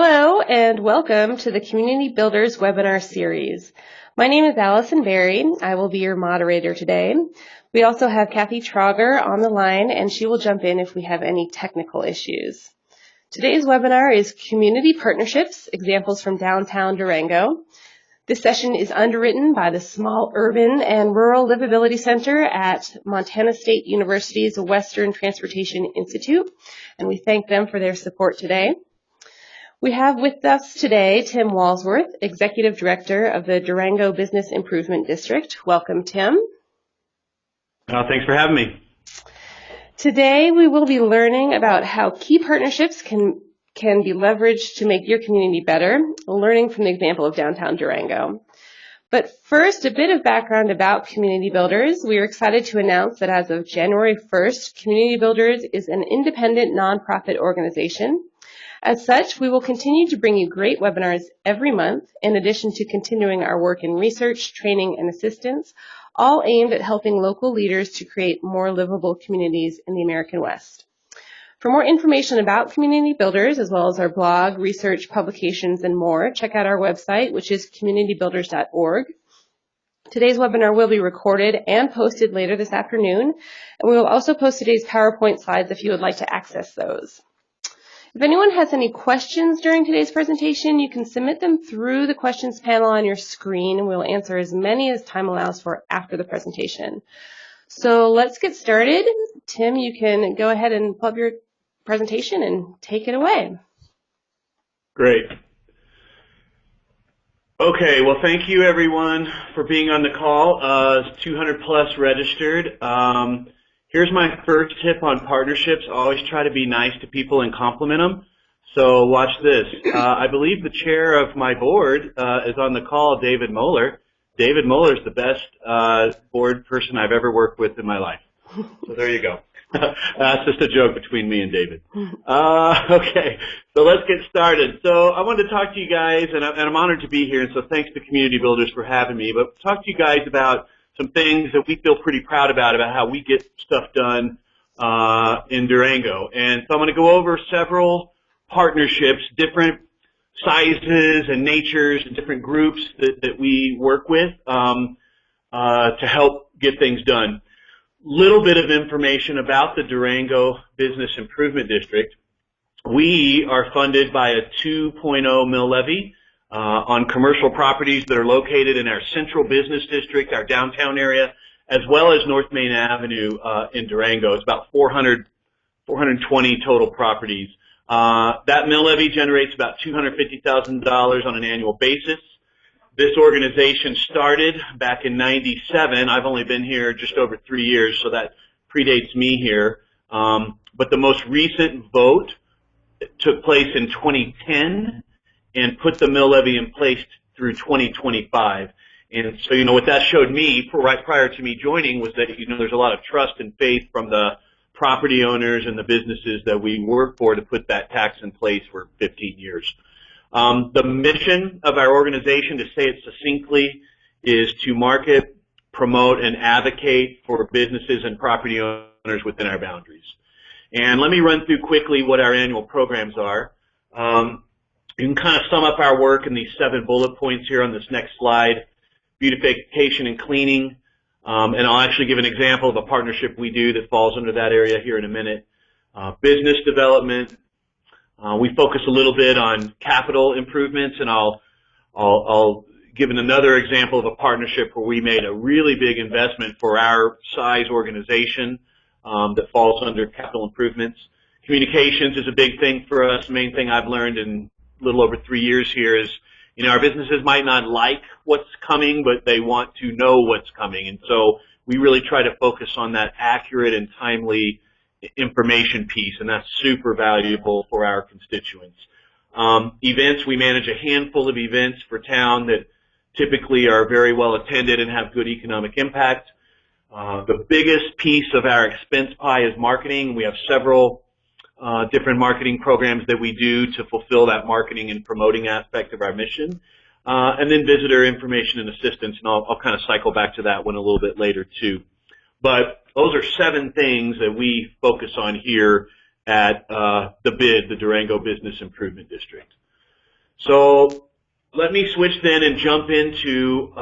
Hello and welcome to the Community Builders webinar series. My name is Allison Berry. I will be your moderator today. We also have Kathy Trauger on the line and she will jump in if we have any technical issues. Today's webinar is Community Partnerships, Examples from Downtown Durango. This session is underwritten by the Small Urban and Rural Livability Center at Montana State University's Western Transportation Institute, and we thank them for their support today. We have with us today Tim Walsworth, Executive Director of the Durango Business Improvement District. Welcome, Tim. Thanks for having me. Today we will be learning about how key partnerships can be leveraged to make your community better, learning from the example of downtown Durango. But first, a bit of background about Community Builders. We are excited to announce that as of January 1st, Community Builders is an independent nonprofit organization. As such, we will continue to bring you great webinars every month, in addition to continuing our work in research, training, and assistance, all aimed at helping local leaders to create more livable communities in the American West. For more information about Community Builders, as well as our blog, research, publications, and more, check out our website, which is communitybuilders.org. Today's webinar will be recorded and posted later this afternoon, and we will also post today's PowerPoint slides if you would like to access those. If anyone has any questions during today's presentation, you can submit them through the questions panel on your screen, and we'll answer as many as time allows for after the presentation. So let's get started. Tim, you can go ahead and pull up your presentation and take it away. Great. Okay, well, thank you everyone for being on the call. 200 plus registered. Here's my first tip on partnerships. Always try to be nice to people and compliment them. So watch this. I believe the chair of my board is on the call, David Moeller. David Moeller is the best board person I've ever worked with in my life. So there you go. That's just a joke between me and David. Okay, so let's get started. So I wanted to talk to you guys, and I'm honored to be here, and so thanks to Community Builders for having me, but talk to you guys about some things that we feel pretty proud about how we get stuff done in Durango. And so I'm going to go over several partnerships, different sizes and natures and different groups that we work with to help get things done. Little bit of information about the Durango Business Improvement District. We are funded by a 2.0 mill levy on commercial properties that are located in our central business district, our downtown area, as well as North Main Avenue in Durango. It's about 420 total properties. That mill levy generates about $250,000 on an annual basis. This organization started back in '97. I've only been here just over 3 years, so that predates me here. But the most recent vote took place in 2010 and put the mill levy in place through 2025. And so, what that showed me right prior to me joining was that, there's a lot of trust and faith from the property owners and the businesses that we work for to put that tax in place for 15 years. The mission of our organization, to say it succinctly, is to market, promote, and advocate for businesses and property owners within our boundaries. And let me run through quickly what our annual programs are. You can kind of sum up our work in these 7 bullet points here on this next slide. Beautification and cleaning, and I'll actually give an example of a partnership we do that falls under that area here in a minute. Business development. We focus a little bit on capital improvements, and I'll give another example of a partnership where we made a really big investment for our size organization that falls under capital improvements. Communications is a big thing for us. The main thing I've learned in a little over 3 years here is, our businesses might not like what's coming, but they want to know what's coming. And so we really try to focus on that accurate and timely information piece, and that's super valuable for our constituents. Events, we manage a handful of events for town that typically are very well attended and have good economic impact. The biggest piece of our expense pie is marketing. We have several different marketing programs that we do to fulfill that marketing and promoting aspect of our mission. And then visitor information and assistance, and I'll kind of cycle back to that one a little bit later too. But those are 7 things that we focus on here at the BID, the Durango Business Improvement District. So let me switch then and jump into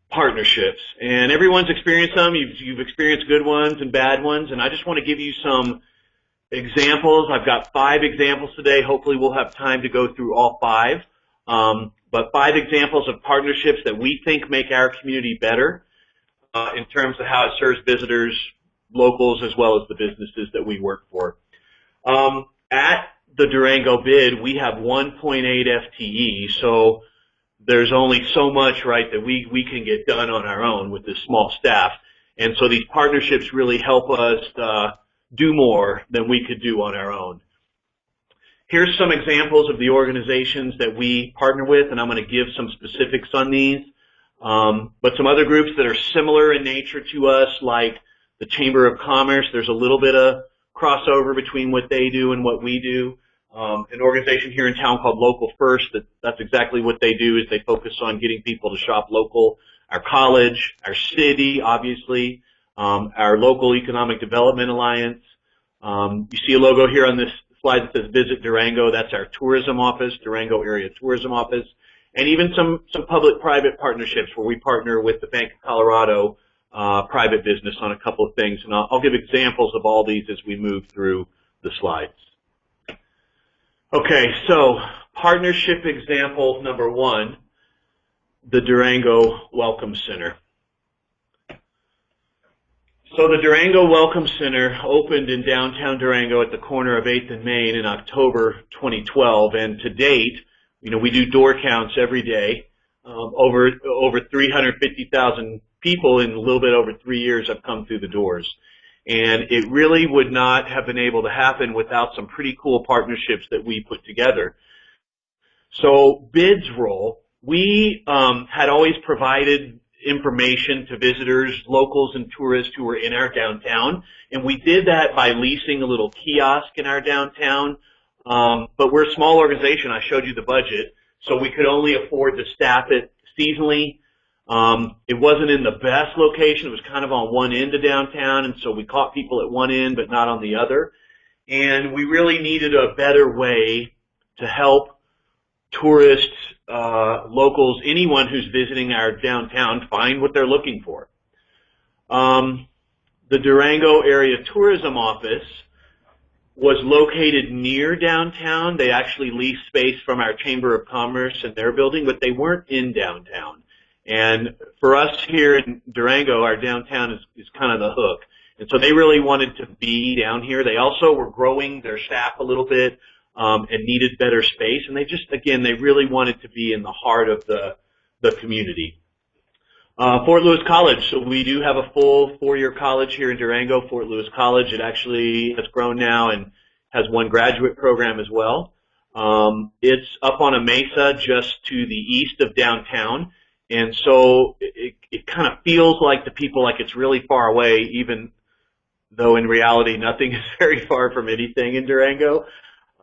partnerships. And everyone's experienced them. You've experienced good ones and bad ones, and I just want to give you some examples. I've got 5 examples today. Hopefully we'll have time to go through all 5. But 5 examples of partnerships that we think make our community better in terms of how it serves visitors, locals, as well as the businesses that we work for. At the Durango BID, we have 1.8 FTE, so there's only so much, right, that we can get done on our own with this small staff. And so these partnerships really help us do more than we could do on our own. Here's some examples of the organizations that we partner with, and I'm going to give some specifics on these. But some other groups that are similar in nature to us, like the Chamber of Commerce, there's a little bit of crossover between what they do and what we do. An organization here in town called Local First, that's exactly what they do, is they focus on getting people to shop local. Our college, our city, obviously, our local economic development alliance. You see a logo here on this slide that says Visit Durango. That's our tourism office, Durango Area Tourism Office. And even some public-private partnerships where we partner with the Bank of Colorado private business on a couple of things. And I'll give examples of all these as we move through the slides. Okay, so partnership example number 1, the Durango Welcome Center. So the Durango Welcome Center opened in downtown Durango at the corner of 8th and Main in October 2012, and to date, we do door counts every day. Over 350,000 people in a little bit over 3 years have come through the doors. And it really would not have been able to happen without some pretty cool partnerships that we put together. So BID's role, we had always provided information to visitors, locals, and tourists who were in our downtown. And we did that by leasing a little kiosk in our downtown. But we're a small organization. I showed you the budget. So we could only afford to staff it seasonally. It wasn't in the best location. It was kind of on one end of downtown, and so we caught people at one end but not on the other. And we really needed a better way to help tourists, locals, anyone who's visiting our downtown find what they're looking for. The Durango Area Tourism Office was located near downtown. They actually leased space from our Chamber of Commerce and their building, but they weren't in downtown. And for us here in Durango, our downtown is kind of the hook. And so they really wanted to be down here. They also were growing their staff a little bit and needed better space. And they really wanted to be in the heart of the community. Fort Lewis College. So we do have a full 4-year college here in Durango, Fort Lewis College. It actually has grown now and has one graduate program as well. It's up on a mesa just to the east of downtown. And so it kind of feels like to people like it's really far away, even though in reality nothing is very far from anything in Durango.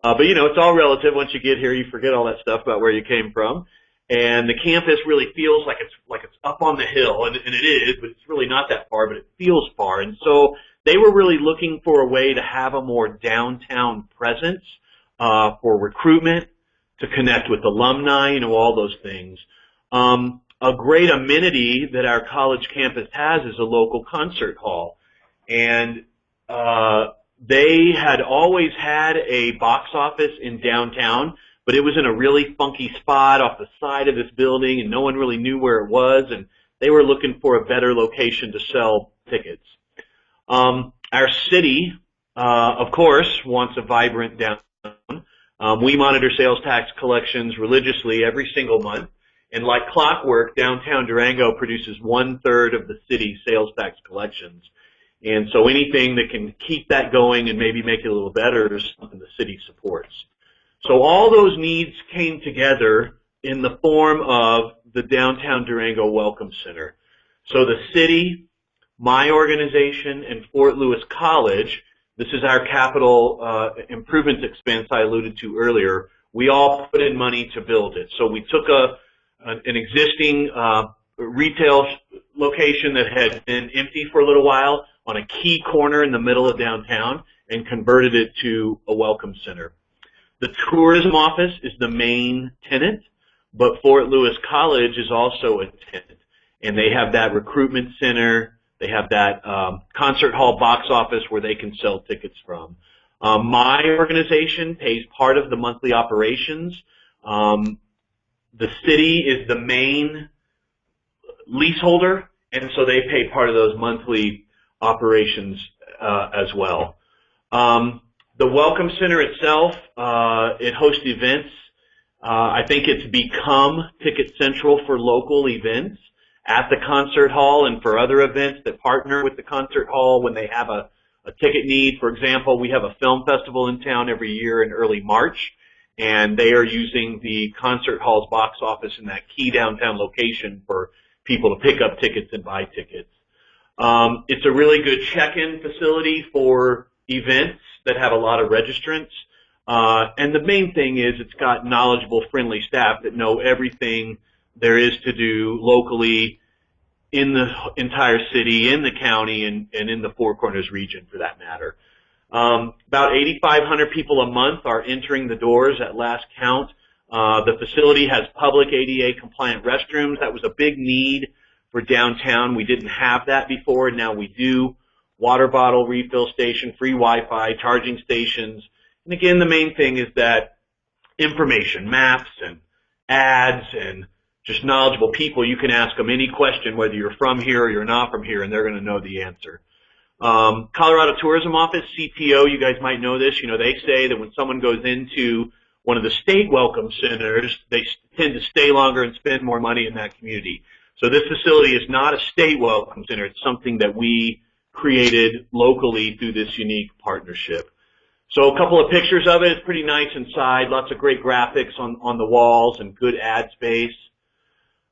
But it's all relative. Once you get here, you forget all that stuff about where you came from. And the campus really feels like it's up on the hill, and it is, but it's really not that far, but it feels far. And so they were really looking for a way to have a more downtown presence for recruitment, to connect with alumni, all those things. A great amenity that our college campus has is a local concert hall. And they had always had a box office in downtown, but it was in a really funky spot off the side of this building, and no one really knew where it was, and they were looking for a better location to sell tickets. Our city, of course, wants a vibrant downtown. We monitor sales tax collections religiously every single month. And like clockwork, downtown Durango produces 1/3 of the city's sales tax collections. And so anything that can keep that going and maybe make it a little better is something the city supports. So all those needs came together in the form of the Downtown Durango Welcome Center. So the city, my organization, and Fort Lewis College, this is our capital improvements expense I alluded to earlier, we all put in money to build it. So we took an existing retail location that had been empty for a little while on a key corner in the middle of downtown and converted it to a welcome center. The tourism office is the main tenant, but Fort Lewis College is also a tenant. And they have that recruitment center. They have that concert hall box office where they can sell tickets from. My organization pays part of the monthly operations. The city is the main leaseholder, and so they pay part of those monthly operations as well. The Welcome Center itself, it hosts events. I think it's become Ticket Central for local events at the concert hall and for other events that partner with the concert hall when they have a ticket need. For example, we have a film festival in town every year in early March, and they are using the concert hall's box office in that key downtown location for people to pick up tickets and buy tickets. It's a really good check-in facility for events that have a lot of registrants. And the main thing is it's got knowledgeable, friendly staff that know everything there is to do locally in the entire city, in the county, and in the Four Corners region for that matter. About 8,500 people a month are entering the doors at last count. The facility has public ADA compliant restrooms. That was a big need for downtown. We didn't have that before, and now we do. Water bottle refill station, free Wi-Fi, charging stations. And again, the main thing is that information, maps and ads and just knowledgeable people. You can ask them any question, whether you're from here or you're not from here, and they're going to know the answer. Colorado Tourism Office, CTO, you guys might know this. You know, they say that when someone goes into one of the state welcome centers, they tend to stay longer and spend more money in that community. So this facility is not a state welcome center. It's something that we created locally through this unique partnership. So a couple of pictures of it. It's pretty nice inside. Lots of great graphics on the walls and good ad space.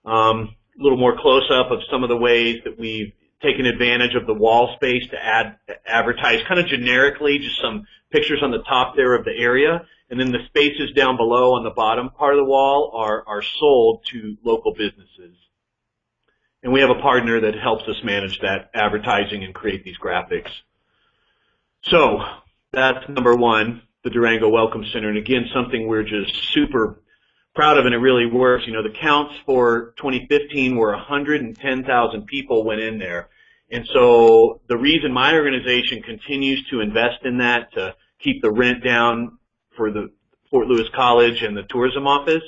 A little more close-up of some of the ways that we've taken advantage of the wall space to advertise kind of generically, just some pictures on the top there of the area. And then the spaces down below on the bottom part of the wall are sold to local businesses. And we have a partner that helps us manage that advertising and create these graphics. So that's number one, the Durango Welcome Center. And again, something we're just super proud of, and it really works. You know, the counts for 2015 were 110,000 people went in there. And so the reason my organization continues to invest in that to keep the rent down for the Fort Lewis College and the tourism office,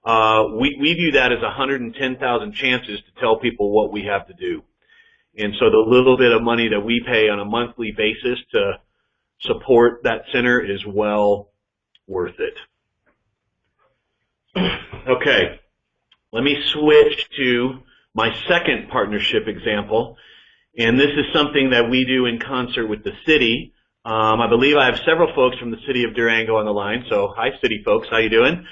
we view that as 110,000 chances to tell people what we have to do. And so the little bit of money that we pay on a monthly basis to support that center is well worth it. Okay, let me switch to my second partnership example. And this is something that we do in concert with the city. I believe I have several folks from the city of Durango on the line. So hi, city folks. How you doing?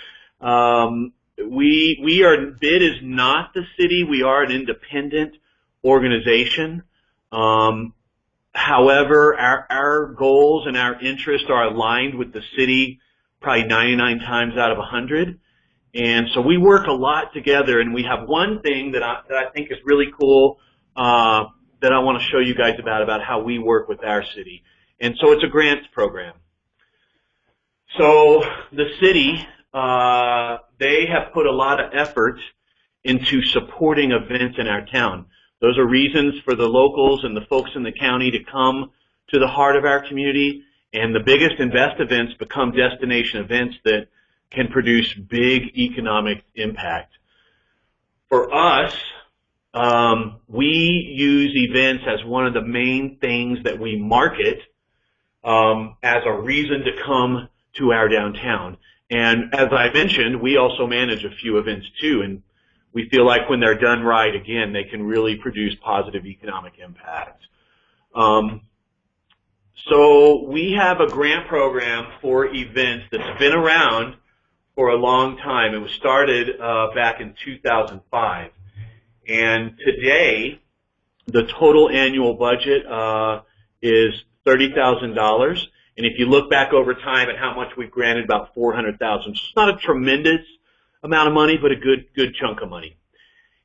BID is not the city. We are an independent organization. However, our goals and our interests are aligned with the city probably 99 times out of 100. And so we work a lot together, and we have one thing that I think is really cool that I want to show you guys about how we work with our city. And so it's a grants program. So the city, they have put a lot of effort into supporting events in our town. Those are reasons for the locals and the folks in the county to come to the heart of our community, and the biggest and best events become destination events that can produce big economic impact. For us, we use events as one of the main things that we market as a reason to come to our downtown. And as I mentioned, we also manage a few events too, and we feel like when they're done right, again, they can really produce positive economic impact. So we have a grant program for events that's been around for a long time. It was started back in 2005. And today, the total annual budget is $30,000. And if you look back over time at how much we've granted, about $400,000. So it's not a tremendous amount of money, but a good chunk of money.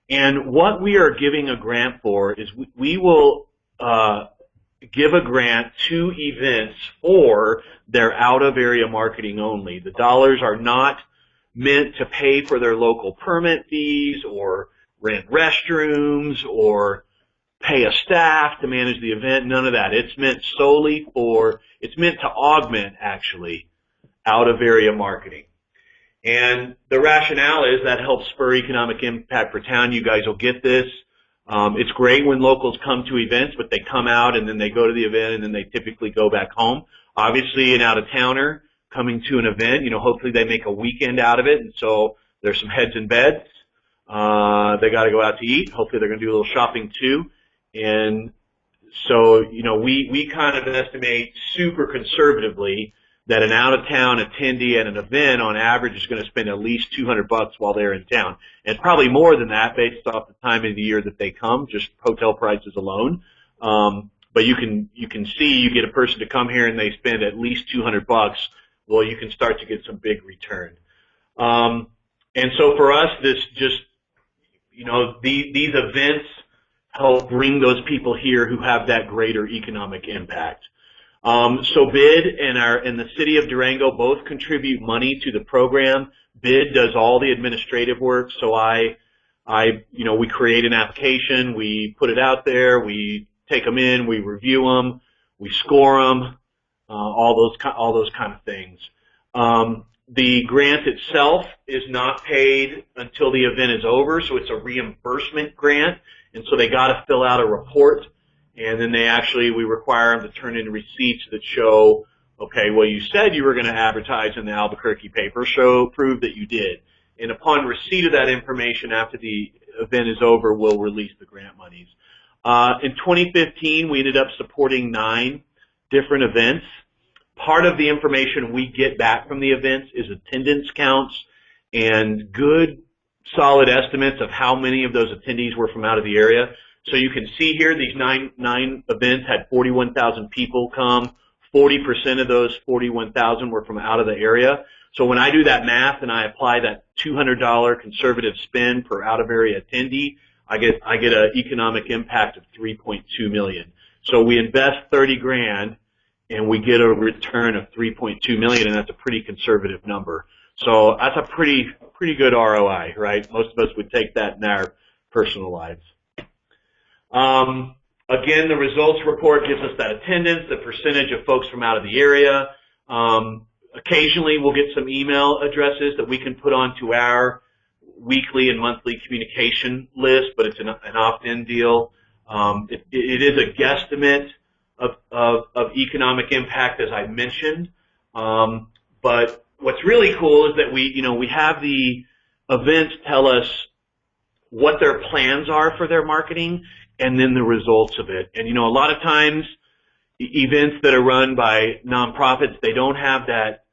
And what we are giving a grant for is we will give a grant to events for their out-of-area marketing only. The dollars are not meant to pay for their local permit fees or rent restrooms or pay a staff to manage the event. None of that. It's meant to augment, actually, out-of-area marketing. And the rationale is that helps spur economic impact for town. You guys will get this. It's great when locals come to events, but they come out and then they go to the event and then they typically go back home. Obviously, an out-of-towner coming to an event, hopefully they make a weekend out of it, and so there's some heads in beds. They got to go out to eat. Hopefully they're going to do a little shopping too. And so, we kind of estimate super conservatively that an out-of-town attendee at an event on average is going to spend at least $200 while they're in town. And probably more than that based off the time of the year that they come, just hotel prices alone. But you can see you get a person to come here and they spend at least $200. Well, you can start to get some big return. And so for us, this just, these events help bring those people here who have that greater economic impact. So BID and the city of Durango both contribute money to the program. BID does all the administrative work. So we create an application, we put it out there, we take them in, we review them, we score them, all those kind of things. The grant itself is not paid until the event is over, so it's a reimbursement grant, and so they got to fill out a report. And then we require them to turn in receipts that show, okay, well, you said you were going to advertise in the Albuquerque paper, prove that you did. And upon receipt of that information after the event is over, we'll release the grant monies. In 2015, we ended up supporting 9 different events. Part of the information we get back from the events is attendance counts and good, solid estimates of how many of those attendees were from out of the area. So you can see here these nine events had 41,000 people come. 40% of those 41,000 were from out of the area. So when I do that math and I apply that $200 conservative spend per out-of-area attendee, I get an economic impact of $3.2 million. So we invest $30,000 and we get a return of $3.2 million, and that's a pretty conservative number. So that's a pretty good ROI, right? Most of us would take that in our personal lives. Again, the results report gives us that attendance, the percentage of folks from out of the area. Occasionally, we'll get some email addresses that we can put onto our weekly and monthly communication list, but it's an opt-in deal. It is a guesstimate of economic impact, as I mentioned. But what's really cool is that we have the events tell us what their plans are for their marketing, and then the results of it. And, a lot of times, events that are run by nonprofits, they don't have that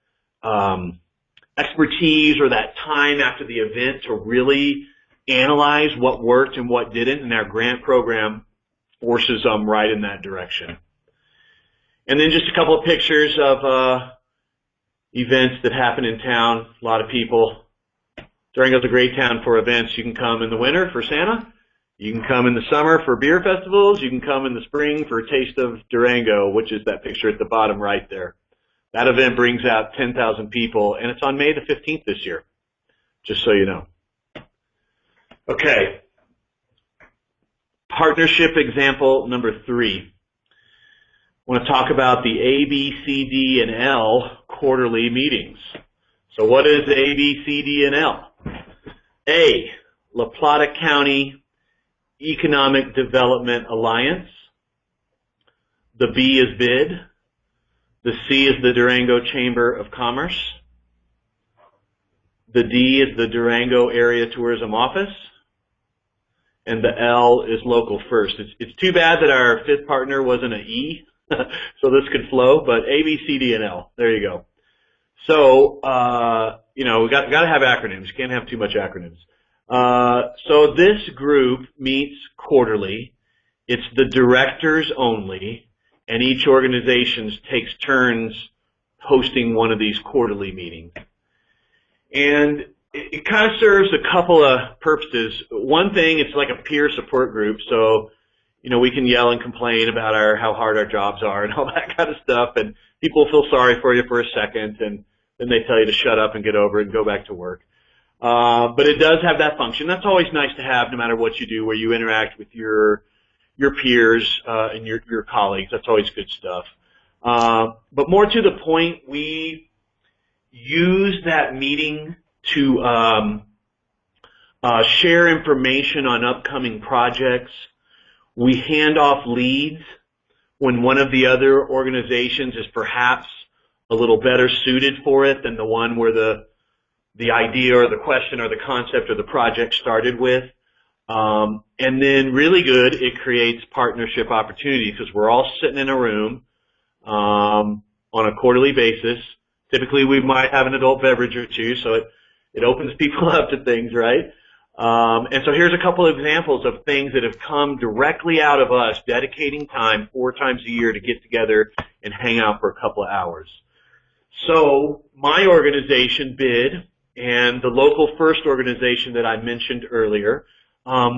expertise or that time after the event to really analyze what worked and what didn't, and our grant program forces them right in that direction. And then just a couple of pictures of events that happen in town. A lot of people. Durango's a great town for events. You can come in the winter for Santa. You can come in the summer for beer festivals. You can come in the spring for Taste of Durango, which is that picture at the bottom right there. That event brings out 10,000 people, and it's on May the 15th this year, just so you know. Okay. Partnership example number 3. I want to talk about the A, B, C, D, and L quarterly meetings. So what is A, B, C, D, and L? A, La Plata County Economic Development Alliance. The B is BID. The C is the Durango Chamber of Commerce. The D is the Durango Area Tourism Office. And the L is Local First. It's too bad that our 5th partner wasn't an E, so this could flow, but A, B, C, D, and L. There you go. So, we got to have acronyms. You can't have too much acronyms. So this group meets quarterly. It's the directors only, and each organization takes turns hosting one of these quarterly meetings. And it kind of serves a couple of purposes. One thing, it's like a peer support group. So, we can yell and complain about how hard our jobs are and all that kind of stuff, and people feel sorry for you for a second, and then they tell you to shut up and get over it and go back to work. But it does have that function. That's always nice to have no matter what you do, where you interact with your peers and your colleagues. That's always good stuff. But more to the point, we use that meeting to share information on upcoming projects. We hand off leads when one of the other organizations is perhaps a little better suited for it than the one where the idea or the question or the concept or the project started with. And then really good, it creates partnership opportunities because we're all sitting in a room on a quarterly basis. Typically we might have an adult beverage or two, so it opens people up to things, right? And so here's a couple of examples of things that have come directly out of us dedicating time 4 times a year to get together and hang out for a couple of hours. So my organization, BID, and the Local First organization that I mentioned earlier,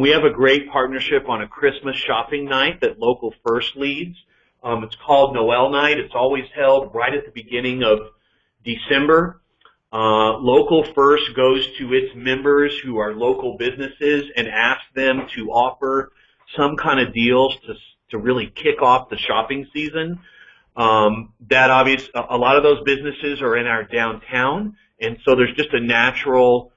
we have a great partnership on a Christmas shopping night that Local First leads. It's called Noel Night. It's always held right at the beginning of December. Local First goes to its members who are local businesses and asks them to offer some kind of deals to really kick off the shopping season. A lot of those businesses are in our downtown, and so there's just a natural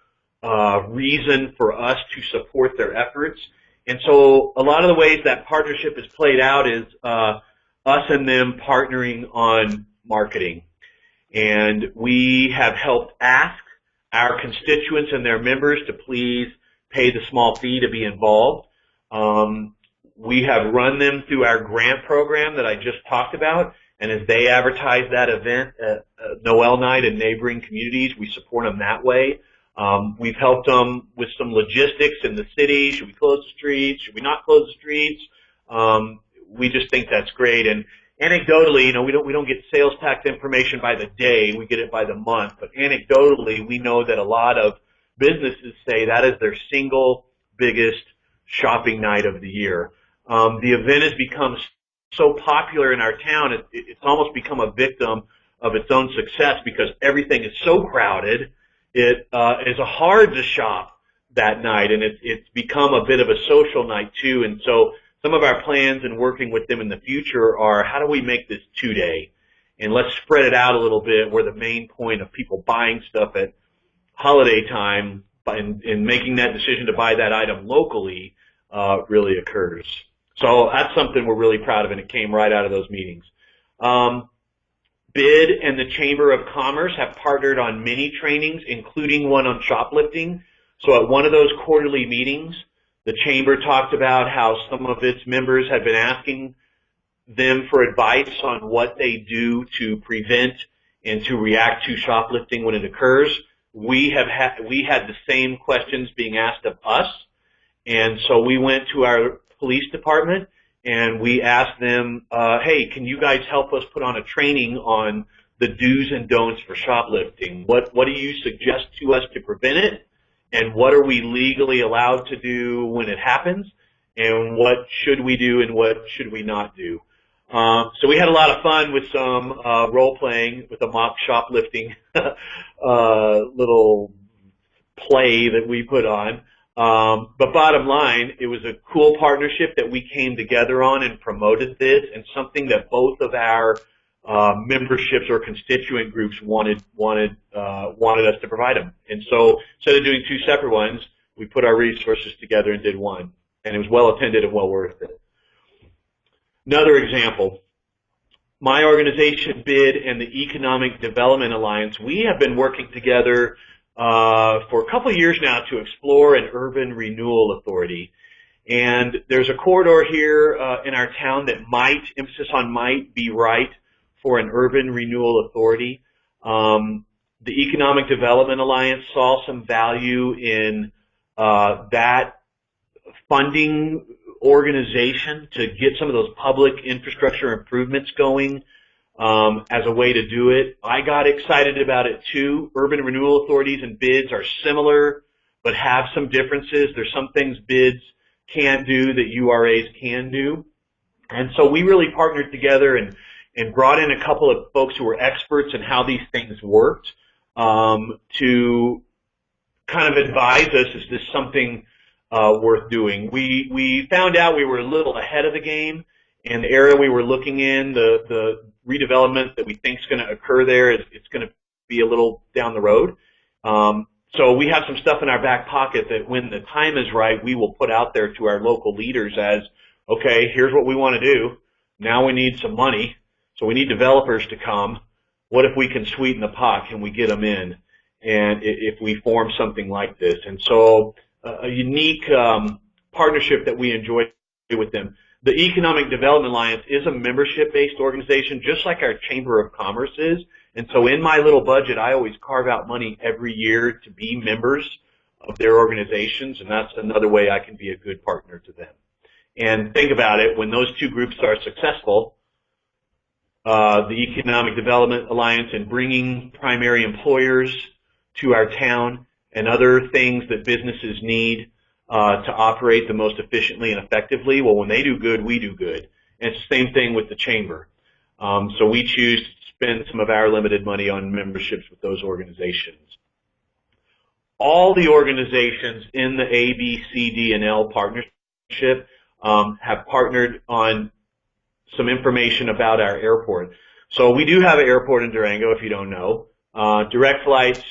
reason for us to support their efforts. And so a lot of the ways that partnership is played out is us and them partnering on marketing. And we have helped ask our constituents and their members to please pay the small fee to be involved. We have run them through our grant program that I just talked about, and as they advertise that event at Noel Night in neighboring communities, we support them that way. We've helped them with some logistics in the city. Should we close the streets? Should we not close the streets? We just think that's great. And anecdotally, we don't get sales tax information by the day. We get it by the month. But anecdotally, we know that a lot of businesses say that is their single biggest shopping night of the year. The event has become so popular in our town, it's almost become a victim of its own success because everything is so crowded. It is hard to shop that night, and it's become a bit of a social night too. And so some of our plans and working with them in the future are how do we make this 2-day, and let's spread it out a little bit where the main point of people buying stuff at holiday time and making that decision to buy that item locally really occurs. So that's something we're really proud of, and it came right out of those meetings. BID and the Chamber of Commerce have partnered on many trainings, including one on shoplifting. So at one of those quarterly meetings, the Chamber talked about how some of its members have been asking them for advice on what they do to prevent and to react to shoplifting when it occurs. We had the same questions being asked of us, and so we went to our police department and we asked them, hey, can you guys help us put on a training on the do's and don'ts for shoplifting? What do you suggest to us to prevent it? And what are we legally allowed to do when it happens? And what should we do and what should we not do? So we had a lot of fun with some role-playing with a mock shoplifting little play that we put on. But bottom line, it was a cool partnership that we came together on and promoted this, and something that both of our memberships or constituent groups wanted us to provide them. And so instead of doing 2 separate ones, we put our resources together and did one, and it was well attended and well worth it. Another example, my organization, BID, and the Economic Development Alliance, we have been working together for a couple of years now to explore an urban renewal authority. And there's a corridor here in our town that might, emphasis on might, be right for an urban renewal authority. The Economic Development Alliance saw some value in that funding organization to get some of those public infrastructure improvements going as a way to do it. I got excited about it too. Urban renewal authorities and BIDs are similar but have some differences. There's some things BIDs can't do that URAs can do. And so we really partnered together and brought in a couple of folks who were experts in how these things worked to kind of advise us, is this something worth doing? We found out we were a little ahead of the game, and the area we were looking in, the redevelopment that we think is going to occur there, it's going to be a little down the road. So we have some stuff in our back pocket that when the time is right, we will put out there to our local leaders as, okay, here's what we want to do. Now we need some money, so we need developers to come. What if we can sweeten the pot? Can we get them in? And if we form something like this. And so a unique partnership that we enjoy with them. The Economic Development Alliance is a membership-based organization, just like our Chamber of Commerce is. And so in my little budget, I always carve out money every year to be members of their organizations, and that's another way I can be a good partner to them. And think about it, when those two groups are successful, the Economic Development Alliance and bringing primary employers to our town and other things that businesses need to operate the most efficiently and effectively, well, when they do good, we do good. And it's the same thing with the Chamber. So we choose to spend some of our limited money on memberships with those organizations. All the organizations in the A, B, C, D, and L partnership have partnered on some information about our airport. So we do have an airport in Durango, if you don't know. Direct flights,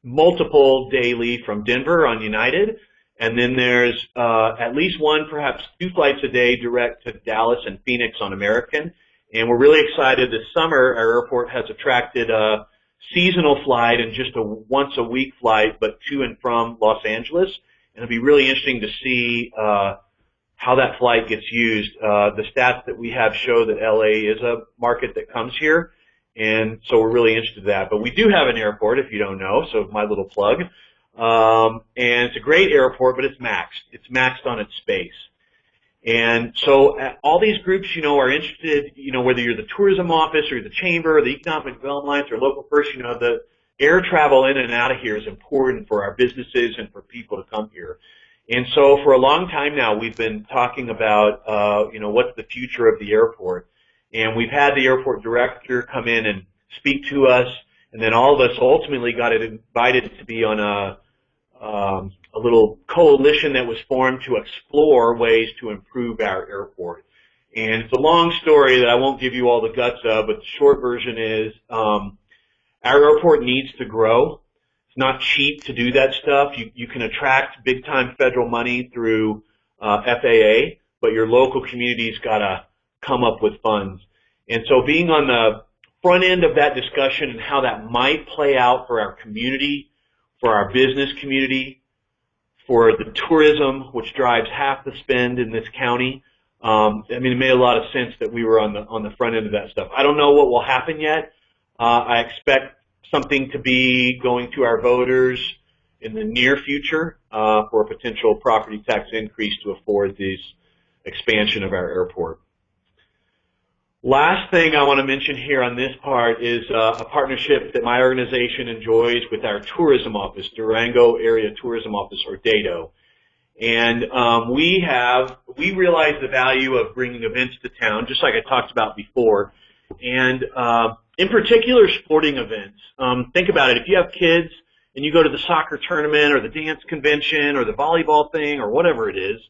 multiple daily from Denver on United, and then there's at least one, perhaps two flights a day direct to Dallas and Phoenix on American. And we're really excited this summer. Our airport has attracted a seasonal flight and just a once-a-week flight, but to and from Los Angeles. And it'll be really interesting to see how that flight gets used. The stats that we have show that LA is a market that comes here, and so we're really interested in that. But we do have an airport, if you don't know, so my little plug. And it's a great airport, but it's maxed. It's maxed on its space. And so all these groups, are interested, whether you're the tourism office or the chamber or the Economic Development Alliance or local first, the air travel in and out of here is important for our businesses and for people to come here. And so for a long time now, we've been talking about, what's the future of the airport. And we've had the airport director come in and speak to us, and then all of us ultimately got invited to be on a little coalition that was formed to explore ways to improve our airport. And it's a long story that I won't give you all the guts of, but the short version is our airport needs to grow. It's not cheap to do that stuff. You can attract big-time federal money through FAA, but your local community's got to come up with funds. And so being on the front end of that discussion and how that might play out for our community, for our business community, for the tourism, which drives half the spend in this county. It made a lot of sense that we were on the front end of that stuff. I don't know what will happen yet. I expect something to be going to our voters in the near future for a potential property tax increase to afford this expansion of our airport. Last thing I want to mention here on this part is a partnership that my organization enjoys with our tourism office, Durango Area Tourism Office, or DATO. And we realize the value of bringing events to town, just like I talked about before. And in particular, sporting events. Think about it. If you have kids and you go to the soccer tournament or the dance convention or the volleyball thing or whatever it is,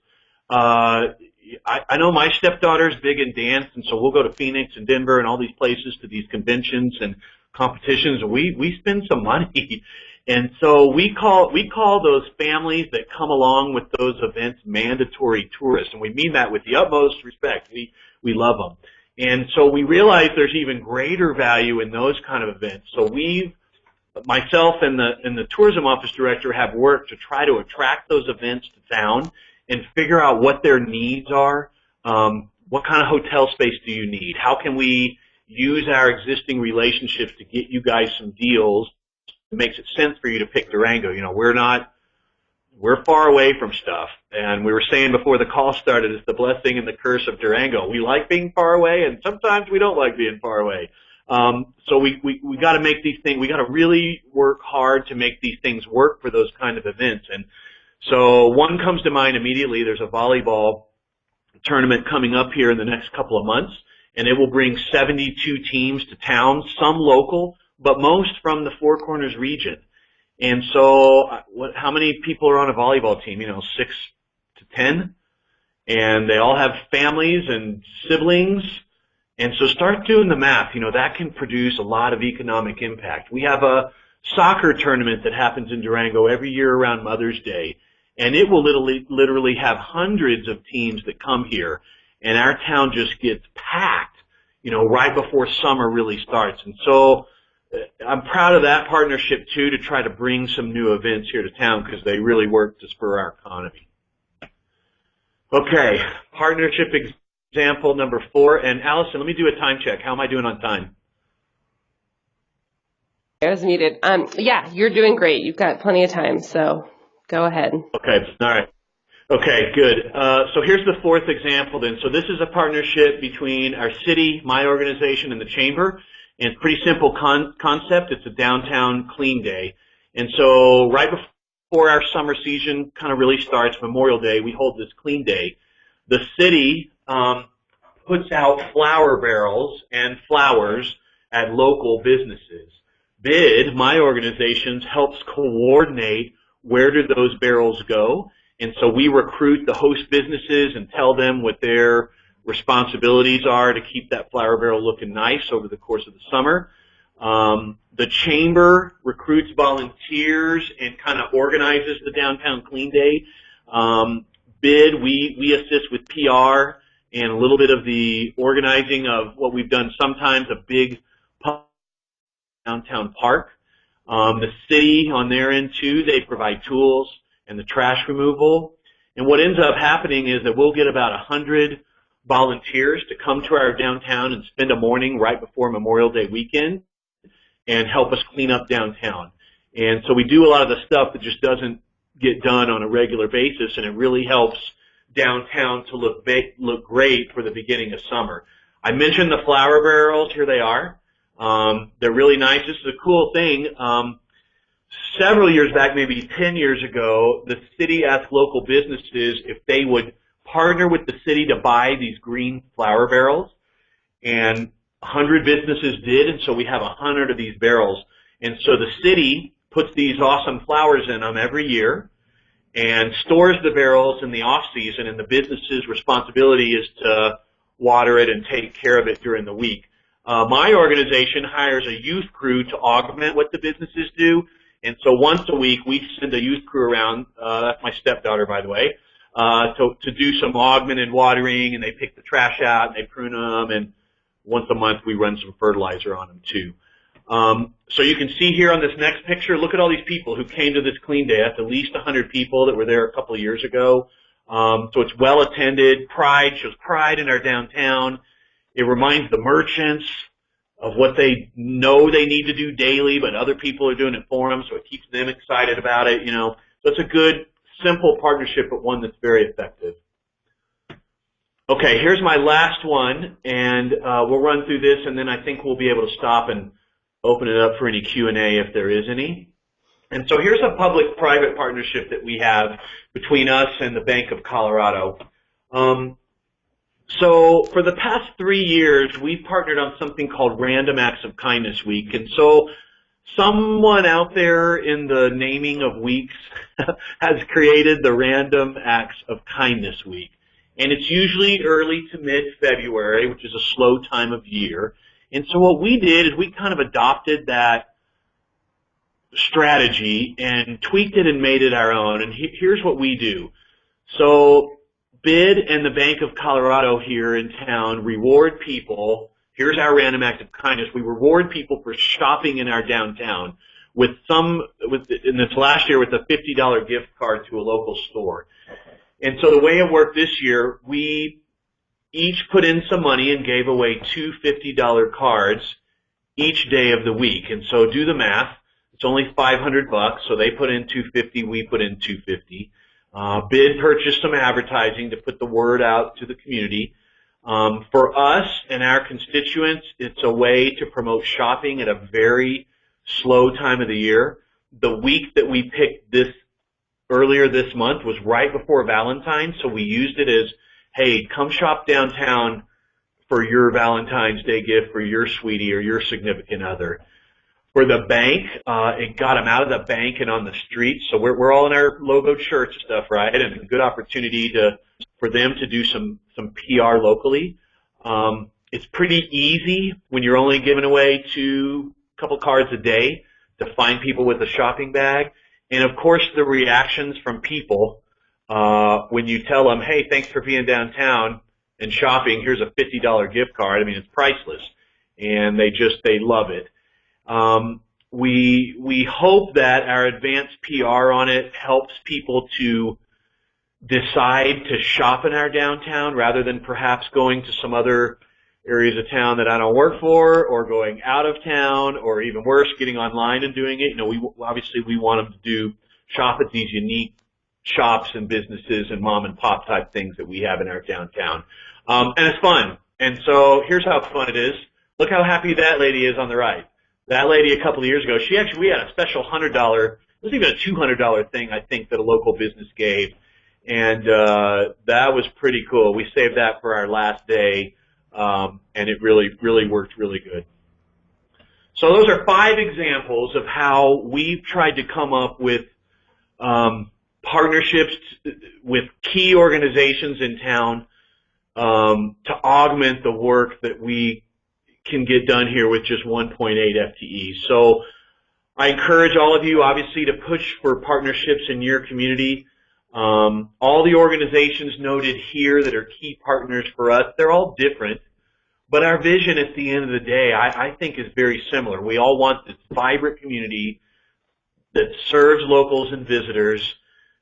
I know my stepdaughter's big in dance, and so we'll go to Phoenix and Denver and all these places to these conventions and competitions, and we spend some money. And so we call those families that come along with those events mandatory tourists, and we mean that with the utmost respect. We love them. And so we realize there's even greater value in those kind of events. So myself and the tourism office director have worked to try to attract those events to town and figure out what their needs are. What kind of hotel space do you need? How can we use our existing relationships to get you guys some deals that makes it sense for you to pick Durango? We're far away from stuff. And we were saying before the call started, it's the blessing and the curse of Durango. We like being far away, and sometimes we don't like being far away. So we got to make these things, we got to really work hard to make these things work for those kind of events. And So one comes to mind immediately. There's a volleyball tournament coming up here in the next couple of months, and it will bring 72 teams to town, some local, but most from the Four Corners region. And so how many people are on a volleyball team? 6 to 10? And they all have families and siblings. And so start doing the math. That can produce a lot of economic impact. We have a soccer tournament that happens in Durango every year around Mother's Day, and it will literally have hundreds of teams that come here, and our town just gets packed, right before summer really starts. And so I'm proud of that partnership, too, to try to bring some new events here to town because they really work to spur our economy. Okay, partnership example number 4. And Allison, let me do a time check. How am I doing on time? I was muted. Yeah, you're doing great. You've got plenty of time, so go ahead. Okay, all right. Okay, good. So here's the 4th example then. So this is a partnership between our city, my organization, and the chamber. And it's a pretty simple concept. It's a downtown clean day. And so right before our summer season kind of really starts, Memorial Day, we hold this clean day. The city puts out flower barrels and flowers at local businesses. BID, my organization, helps coordinate where do those barrels go. And so we recruit the host businesses and tell them what their responsibilities are to keep that flower barrel looking nice over the course of the summer. The chamber recruits volunteers and kind of organizes the downtown clean day. BID, we assist with PR and a little bit of the organizing of what we've done sometimes, a big downtown park. The city on their end too, they provide tools and the trash removal. And what ends up happening is that we'll get about 100 volunteers to come to our downtown and spend a morning right before Memorial Day weekend and help us clean up downtown. And so we do a lot of the stuff that just doesn't get done on a regular basis, and it really helps downtown to look great for the beginning of summer. I mentioned the flower barrels. Here they are. They're really nice. This is a cool thing. Several years back, maybe 10 years ago, the city asked local businesses if they would partner with the city to buy these green flower barrels, and 100 businesses did, and so we have 100 of these barrels. And so the city puts these awesome flowers in them every year and stores the barrels in the off-season, and the business's responsibility is to water it and take care of it during the week. My organization hires a youth crew to augment what the businesses do, and so once a week we send a youth crew around, that's my stepdaughter, by the way, to do some augmented watering, and they pick the trash out and they prune them, and once a month we run some fertilizer on them too. So you can see here on this next picture, look at all these people who came to this clean day. That's at least 100 people that were there a couple of years ago. So it's well attended. Shows pride in our downtown. It reminds the merchants of what they know they need to do daily, but other people are doing it for them, so it keeps them excited about it, So it's a good, simple partnership, but one that's very effective. Okay, here's my last one, and we'll run through this, and then I think we'll be able to stop and open it up for any Q&A if there is any. And so here's a public-private partnership that we have between us and the Bank of Colorado. So for the past 3 years, we've partnered on something called Random Acts of Kindness Week. And so someone out there in the naming of weeks has created the Random Acts of Kindness Week. And it's usually early to mid-February, which is a slow time of year. And so what we did is we kind of adopted that strategy and tweaked it and made it our own. And here's what we do. So BID and the Bank of Colorado here in town reward people. Here's our Random Act of Kindness. We reward people for shopping in our downtown in this last year with a $50 gift card to a local store. And so the way it worked this year, we each put in some money and gave away 2 $50 cards each day of the week. And so do the math. It's only $500, so they put in $250, we put in $250. BID purchased some advertising to put the word out to the community. For us and our constituents, it's a way to promote shopping at a very slow time of the year. The week that we picked this earlier this month was right before Valentine's, so we used it as, hey, come shop downtown for your Valentine's Day gift for your sweetie or your significant other. For the bank, it got them out of the bank and on the streets, so we're all in our logoed shirts and stuff, right? And a good opportunity for them to do some PR locally. It's pretty easy when you're only giving away a couple cards a day to find people with a shopping bag. And of course, the reactions from people when you tell them, hey, thanks for being downtown and shopping, here's a $50 gift card. I mean, it's priceless. And they love it. We hope that our advanced PR on it helps people to decide to shop in our downtown rather than perhaps going to some other areas of town that I don't work for, or going out of town, or even worse, getting online and doing it. You know, we want them to shop at these unique shops and businesses and mom and pop type things that we have in our downtown. And it's fun. And so here's how fun it is. Look how happy that lady is on the right. That lady a couple of years ago, we had a special $100, it was even a $200 thing, I think, that a local business gave. And that was pretty cool. We saved that for our last day, and it really worked really good. So those are 5 examples of how we've tried to come up with partnerships with key organizations in town to augment the work that we can get done here with just 1.8 FTE. So I encourage all of you, obviously, to push for partnerships in your community. All the organizations noted here that are key partners for us, they're all different, but our vision at the end of the day, I think, is very similar. We all want this vibrant community that serves locals and visitors.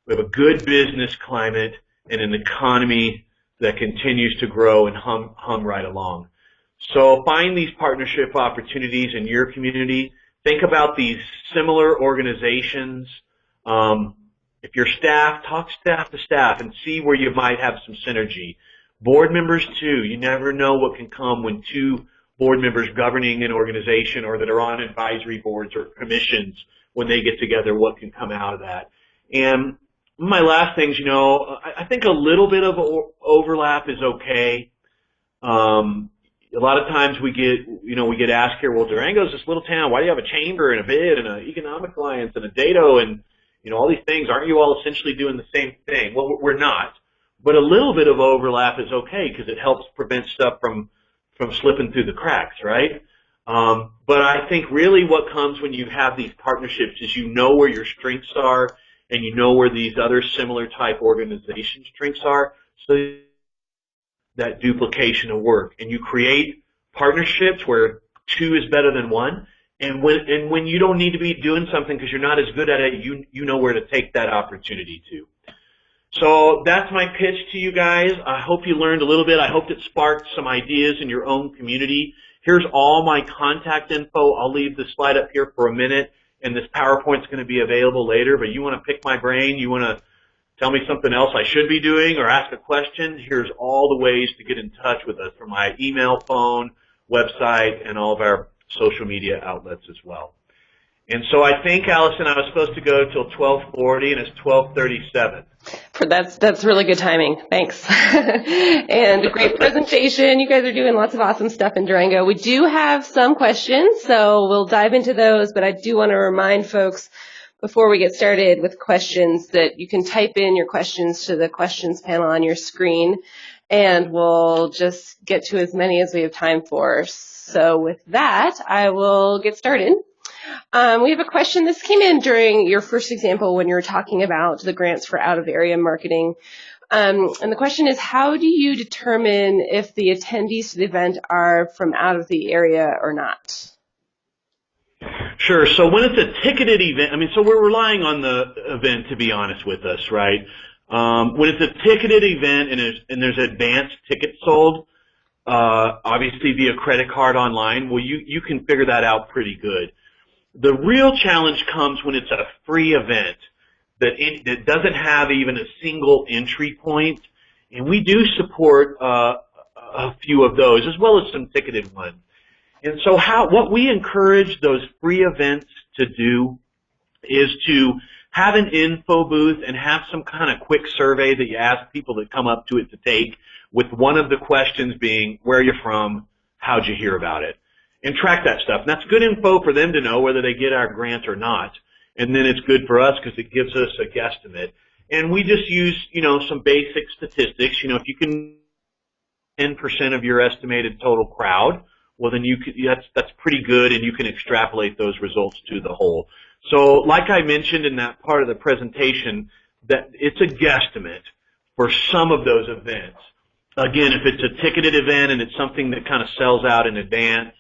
We have a good business climate and an economy that continues to grow and hum right along. So find these partnership opportunities in your community. Think about these similar organizations. If you're staff, talk staff to staff and see where you might have some synergy. Board members too. You never know what can come when 2 board members governing an organization or that are on advisory boards or commissions, when they get together, what can come out of that. And my last things, I think a little bit of overlap is okay. A lot of times we get asked here, well, Durango's this little town. Why do you have a chamber and a BID and an economic alliance and a DATO and, all these things? Aren't you all essentially doing the same thing? Well, we're not. But a little bit of overlap is okay because it helps prevent stuff from slipping through the cracks, right? But I think really what comes when you have these partnerships is you know where your strengths are and you know where these other similar type organizations' strengths are. So that duplication of work, and you create partnerships where 2 is better than 1, and when you don't need to be doing something because you're not as good at it, you know where to take that opportunity to. So that's my pitch to you guys. I hope you learned a little bit. I hope it sparked some ideas in your own community. Here's all my contact info. I'll leave the slide up here for a minute, and this PowerPoint's going to be available later, but you want to pick my brain, you want to tell me something else I should be doing or ask a question, here's all the ways to get in touch with us from my email, phone, website, and all of our social media outlets as well. And so I think, Allison, I was supposed to go till 12:40, and it's 12:37. That's really good timing. Thanks. And a great presentation. You guys are doing lots of awesome stuff in Durango. We do have some questions, so we'll dive into those, but I do want to remind folks before we get started with questions that you can type in your questions to the questions panel on your screen, and we'll just get to as many as we have time for. So with that, I will get started. We have a question. This came in during your first example when you were talking about the grants for out-of-area marketing. And the question is, how do you determine if the attendees to the event are from out of the area or not? Sure. So when it's a ticketed event, so we're relying on the event to be honest with us, right? When it's a ticketed event and there's advanced tickets sold, obviously via credit card online, well, you can figure that out pretty good. The real challenge comes when it's a free event that doesn't have even a single entry point, and we do support a few of those as well as some ticketed ones. And so what we encourage those free events to do is to have an info booth and have some kind of quick survey that you ask people that come up to it to take, with one of the questions being, where are you from, how'd you hear about it? And track that stuff. And that's good info for them to know whether they get our grant or not. And then it's good for us because it gives us a guesstimate. And we just use, some basic statistics. If you can 10% of your estimated total crowd, well then that's pretty good, and you can extrapolate those results to the whole. So like I mentioned in that part of the presentation, that it's a guesstimate for some of those events. Again, if it's a ticketed event and it's something that kind of sells out in advance,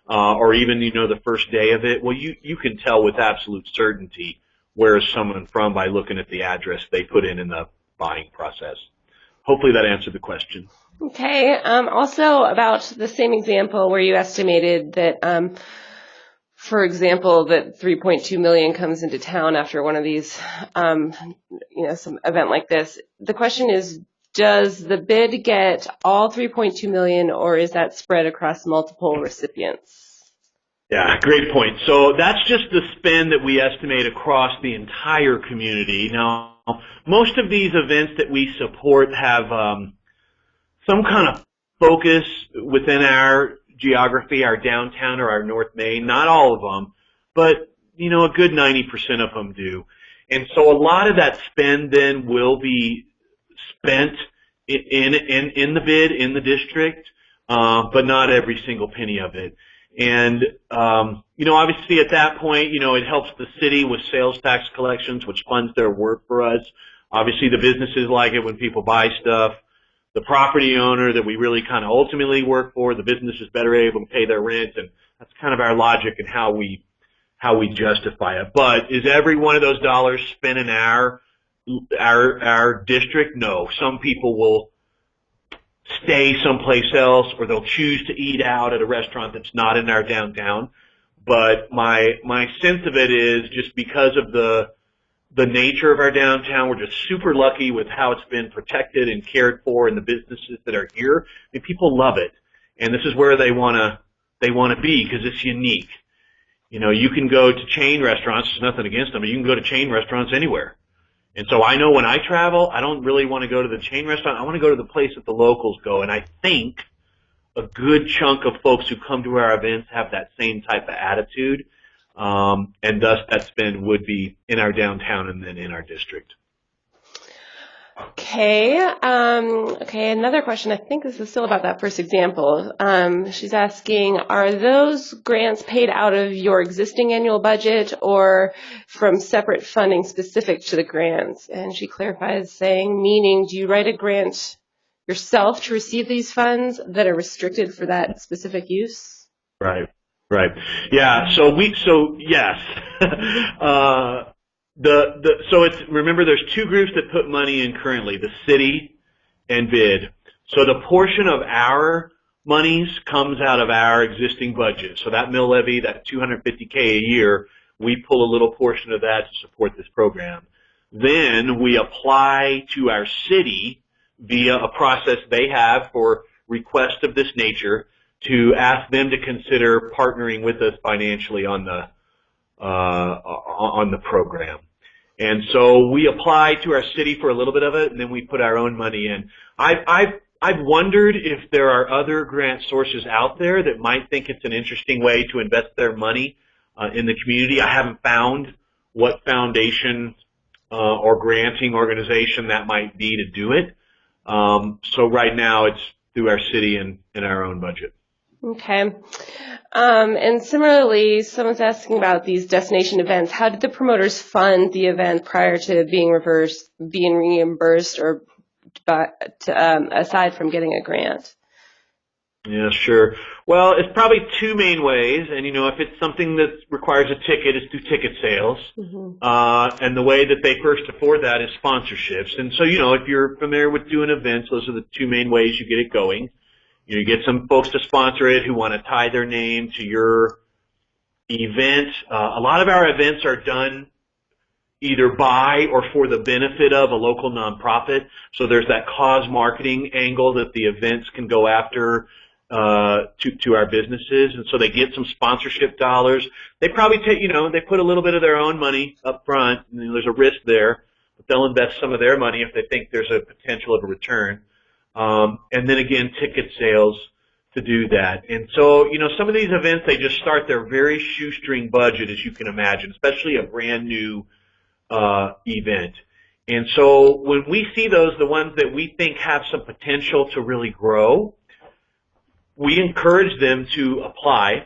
or even, the first day of it, well, you can tell with absolute certainty where is someone from by looking at the address they put in the buying process. Hopefully that answered the question. Okay. Also about the same example where you estimated that, for example, that 3.2 million comes into town after one of these, some event like this. The question is, does the bid get all 3.2 million, or is that spread across multiple recipients? Yeah, great point. So that's just the spend that we estimate across the entire community. Now, most of these events that we support have some kind of focus within our geography, our downtown or our North Main. Not all of them, but a good 90% of them do. And so a lot of that spend then will be spent in the bid in the district, but not every single penny of it. And obviously at that point, it helps the city with sales tax collections, which funds their work for us. Obviously the businesses like it when people buy stuff. The property owner that we really kind of ultimately work for, the business is better able to pay their rent, and that's kind of our logic and how we justify it. But is every one of those dollars spent in our district? No. Some people will stay someplace else, or they'll choose to eat out at a restaurant that's not in our downtown. But my sense of it is, just because of the nature of our downtown, we're just super lucky with how it's been protected and cared for, and the businesses that are here. I mean, people love it, and this is where they want to be because it's unique. You can go to chain restaurants. There's nothing against them, but you can go to chain restaurants anywhere. And so I know when I travel, I don't really want to go to the chain restaurant. I want to go to the place that the locals go. And I think a good chunk of folks who come to our events have that same type of attitude. And thus that spend would be in our downtown and then in our district. Okay. Another question. I think this is still about that first example. She's asking, are those grants paid out of your existing annual budget or from separate funding specific to the grants? And she clarifies saying, meaning, do you write a grant yourself to receive these funds that are restricted for that specific use? Right. Yeah. So yes. So remember, there's two groups that put money in currently, the city and BID. So the portion of our monies comes out of our existing budget. So that mill levy, that $250K a year, we pull a little portion of that to support this program. Then we apply to our city via a process they have for requests of this nature to ask them to consider partnering with us financially on the program. And so we apply to our city for a little bit of it, and then we put our own money in. I've wondered if there are other grant sources out there that might think it's an interesting way to invest their money in the community. I haven't found what foundation or granting organization that might be to do it. So right now it's through our city and our own budget. Okay. And similarly, someone's asking about these destination events. How did the promoters fund the event prior to being reimbursed, or aside from getting a grant? Yeah, sure. Well, it's probably two main ways. And, if it's something that requires a ticket, it's through ticket sales. Mm-hmm. And the way that they first afford that is sponsorships. And so, if you're familiar with doing events, those are the two main ways you get it going. You get some folks to sponsor it who want to tie their name to your event. A lot of our events are done either by or for the benefit of a local nonprofit. So there's that cause marketing angle that the events can go after to our businesses, and so they get some sponsorship dollars. They probably take, they put a little bit of their own money up front, and there's a risk there, but they'll invest some of their money if they think there's a potential of a return. And then again, ticket sales to do that. And so, some of these events, they just start their very shoestring budget, as you can imagine, especially a brand new event. And so when we see those, the ones that we think have some potential to really grow, we encourage them to apply.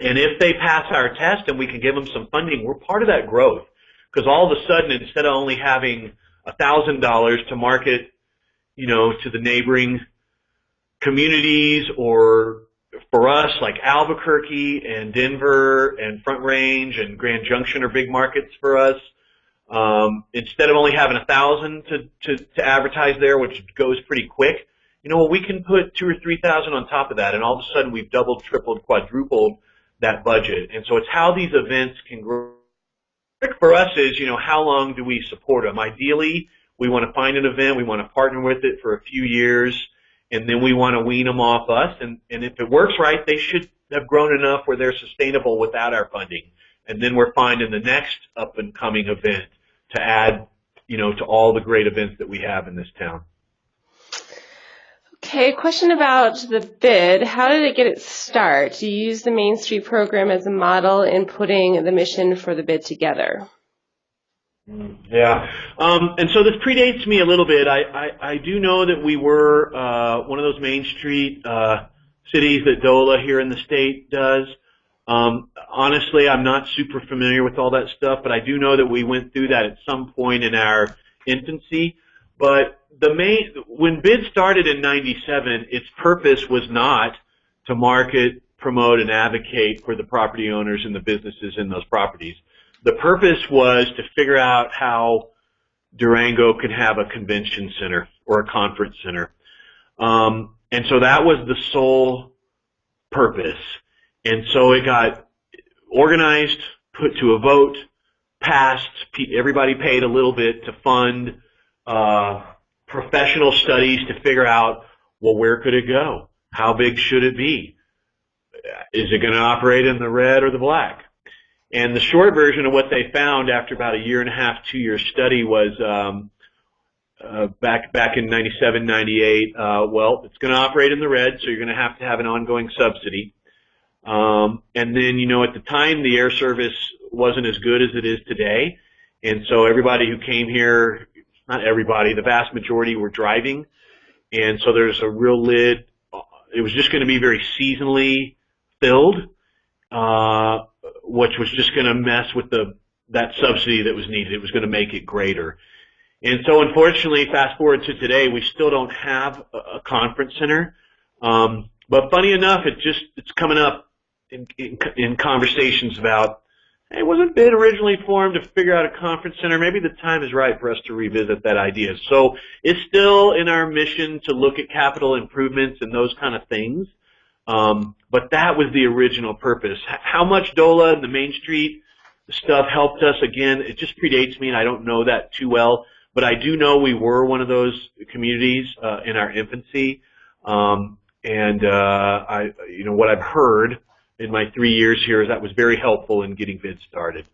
And if they pass our test and we can give them some funding, we're part of that growth. Because all of a sudden, instead of only having $1,000 to market, to the neighboring communities, or for us, like Albuquerque and Denver and Front Range and Grand Junction are big markets for us. Instead of only having 1,000 to advertise there, which goes pretty quick, we can put 2,000 or 3,000 on top of that, and all of a sudden we've doubled, tripled, quadrupled that budget. And so it's how these events can grow. For us is, how long do we support them? Ideally, we want to find an event, we want to partner with it for a few years, and then we want to wean them off us. And if it works right, they should have grown enough where they're sustainable without our funding. And then we're finding the next up-and-coming event to add, to all the great events that we have in this town. Okay, question about the BID. How did it get its start? Do you use the Main Street program as a model in putting the mission for the BID together? Yeah, and so this predates me a little bit. I do know that we were one of those Main Street cities that DOLA here in the state does. Honestly, I'm not super familiar with all that stuff, but I do know that we went through that at some point in our infancy. But when BID started in '97, its purpose was not to market, promote, and advocate for the property owners and the businesses in those properties. The purpose was to figure out how Durango could have a convention center or a conference center. And so that was the sole purpose. And so it got organized, put to a vote, passed. Everybody paid a little bit to fund professional studies to figure out, well, where could it go? How big should it be? Is it going to operate in the red or the black? And the short version of what they found after about a year and a half, 2-year study was back in '97, '98, well, it's going to operate in the red, so you're going to have an ongoing subsidy. And then, at the time, the air service wasn't as good as it is today. And so everybody who came here, not everybody, the vast majority were driving. And so there's a real lid. It was just going to be very seasonally filled, which was just going to mess with that subsidy that was needed. It was going to make it greater. And so unfortunately, fast forward to today, we still don't have a conference center. But funny enough, it's coming up in conversations about, hey, wasn't BID originally formed to figure out a conference center? Maybe the time is right for us to revisit that idea. So it's still in our mission to look at capital improvements and those kind of things. But that was the original purpose. How much DOLA and the Main Street stuff helped us, again, it just predates me and I don't know that too well. But I do know we were one of those communities in our infancy. What I've heard in my 3 years here is that was very helpful in getting BID started.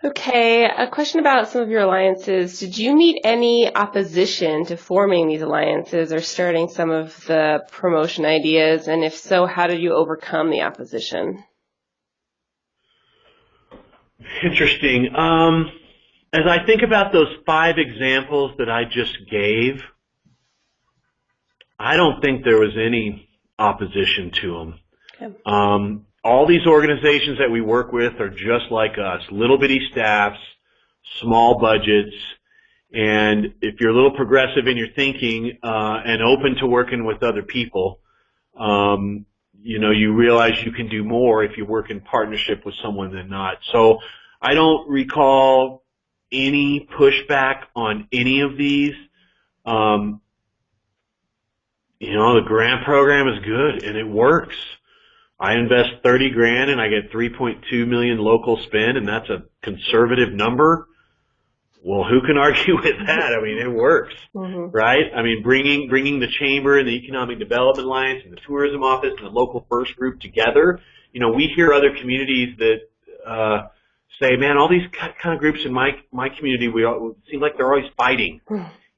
Okay, a question about some of your alliances. Did you meet any opposition to forming these alliances or starting some of the promotion ideas? And if so, how did you overcome the opposition? Interesting. As I think about those 5 examples that I just gave, I don't think there was any opposition to them. Okay. All these organizations that we work with are just like us, little bitty staffs, small budgets, and if you're a little progressive in your thinking and open to working with other people, you realize you can do more if you work in partnership with someone than not. So I don't recall any pushback on any of these. The grant program is good and it works. I invest $30,000 and I get 3.2 million local spend, and that's a conservative number. Well, who can argue with that? I mean, it works, right? I mean, bringing the chamber and the Economic Development Alliance and the tourism office and the local first group together. You know, we hear other communities that say, man, all these kind of groups in my community, it seems like they're always fighting.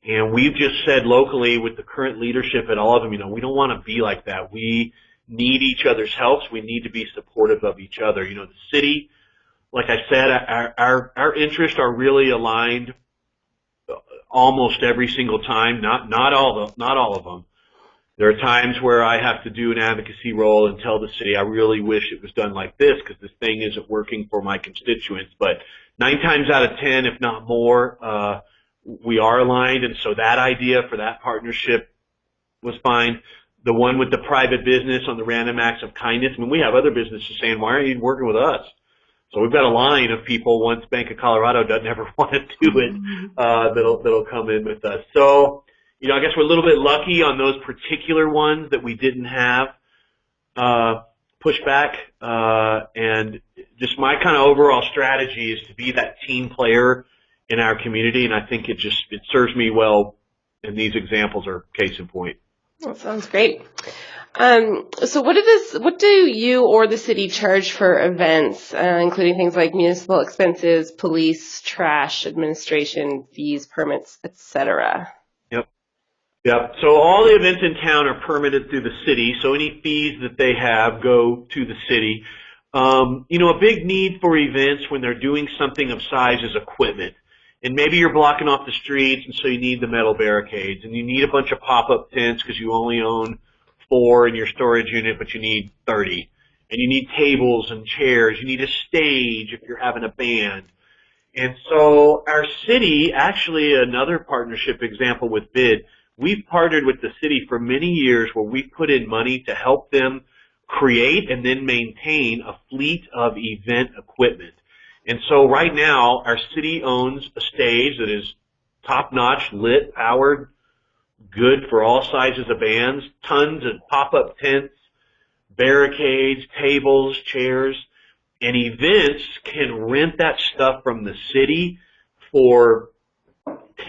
And we've just said locally with the current leadership at all of them, you know, we don't want to be like that. We need each other's helps. We need to be supportive of each other. You know, the city, like I said, our interests are really aligned almost every single time. Not all of them. There are times where I have to do an advocacy role and tell the city, I really wish it was done like this because this thing isn't working for my constituents. But 9 times out of 10, if not more, we are aligned. And so that idea for that partnership was fine. The one with the private business on the random acts of kindness, I mean, we have other businesses saying, why aren't you working with us? So we've got a line of people, once Bank of Colorado doesn't ever want to do it, that'll come in with us. So, you know, I guess we're a little bit lucky on those particular ones that we didn't have pushback. And just my kind of overall strategy is to be that team player in our community, and I think it serves me well, and these examples are case in point. That sounds great. So what do you or the city charge for events, including things like municipal expenses, police, trash, administration, fees, permits, etc.? Yep. So all the events in town are permitted through the city, so any fees that they have go to the city. You know, a big need for events when they're doing something of size is equipment. And maybe you're blocking off the streets, and so you need the metal barricades, and you need a bunch of pop-up tents because you only own 4 in your storage unit, but you need 30. And you need tables and chairs. You need a stage if you're having a band. And so our city, actually another partnership example with BID, we've partnered with the city for many years where we've put in money to help them create and then maintain a fleet of event equipment. And so right now, our city owns a stage that is top-notch, lit, powered, good for all sizes of bands, tons of pop-up tents, barricades, tables, chairs, and events can rent that stuff from the city for